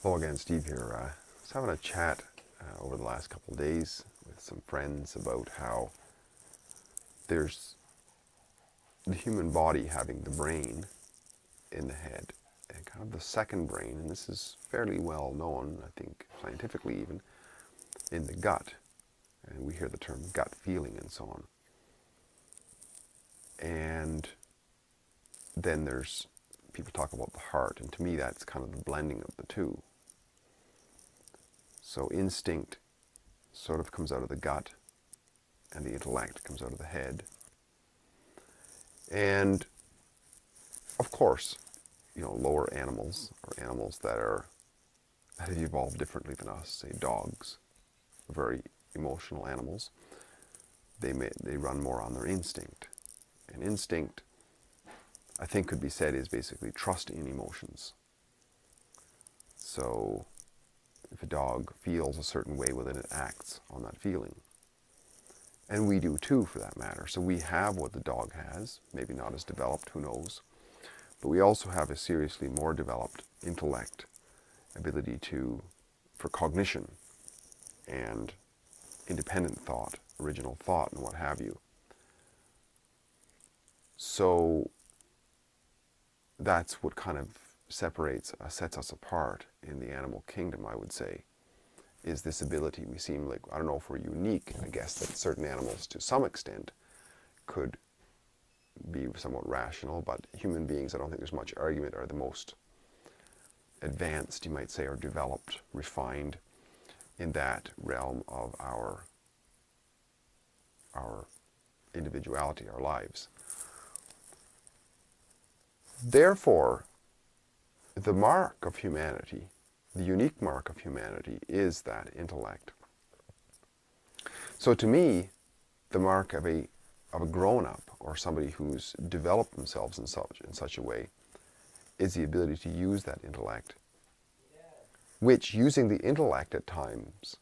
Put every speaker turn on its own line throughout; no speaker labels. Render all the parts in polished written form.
Hello again, Steve here. I was having a chat over the last couple of days with some friends about how there's the human body having the brain in the head and kind of the second brain, and this is fairly well known, I think, scientifically even, in the gut. And we hear the term gut feeling and so on. And then there's people talk about the heart, and to me that's kind of the blending of the two. So instinct sort of comes out of the gut, and the intellect comes out of the head. And of course, lower animals, or animals that have evolved differently than us, say dogs, very emotional animals, they run more on their instinct. And instinct, I think, could be said is basically trust in emotions. So if a dog feels a certain way, well, then it acts on that feeling. And we do too, for that matter. So we have what the dog has, maybe not as developed, who knows. But we also have a seriously more developed intellect, ability for cognition and independent thought, original thought, and what have you. So that's what kind of sets us apart in the animal kingdom, I would say, is this ability. We seem like, I don't know if we're unique, I guess that certain animals to some extent could be somewhat rational, but human beings, I don't think there's much argument, are the most advanced, you might say, or developed, refined in that realm of our individuality, our lives. Therefore, the mark of humanity, the unique mark of humanity, is that intellect. So to me, the mark of a grown-up, or somebody who's developed themselves in such a way, is the ability to use that intellect, which, using the intellect at times,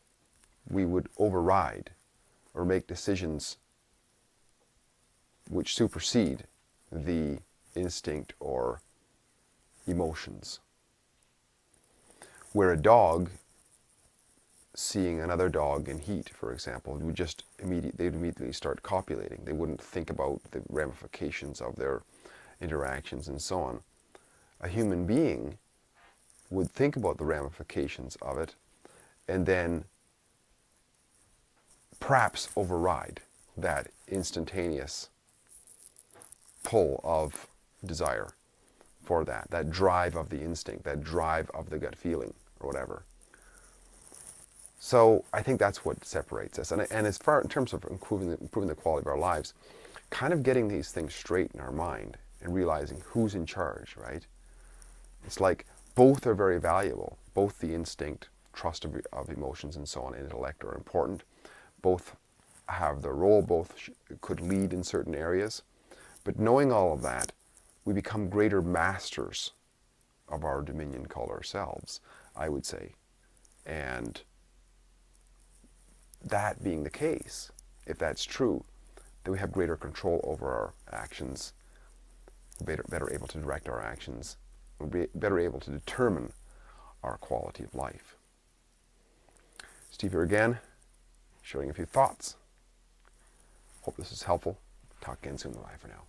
we would override or make decisions which supersede the instinct or emotions. Where a dog, seeing another dog in heat, for example, they'd immediately start copulating. They wouldn't think about the ramifications of their interactions and so on. A human being would think about the ramifications of it and then perhaps override that instantaneous pull of desire for that drive of the instinct, that drive of the gut feeling, or whatever. So I think that's what separates us. And as far in terms of improving the quality of our lives, kind of getting these things straight in our mind and realizing who's in charge, right? It's like both are very valuable. Both the instinct, trust of emotions and so on, and intellect are important. Both have their role, both could lead in certain areas. But knowing all of that, we become greater masters of our dominion called ourselves, I would say. And that being the case, if that's true, then we have greater control over our actions, better able to direct our actions, better able to determine our quality of life. Steve here again, sharing a few thoughts. Hope this is helpful. Talk again soon. Bye for now.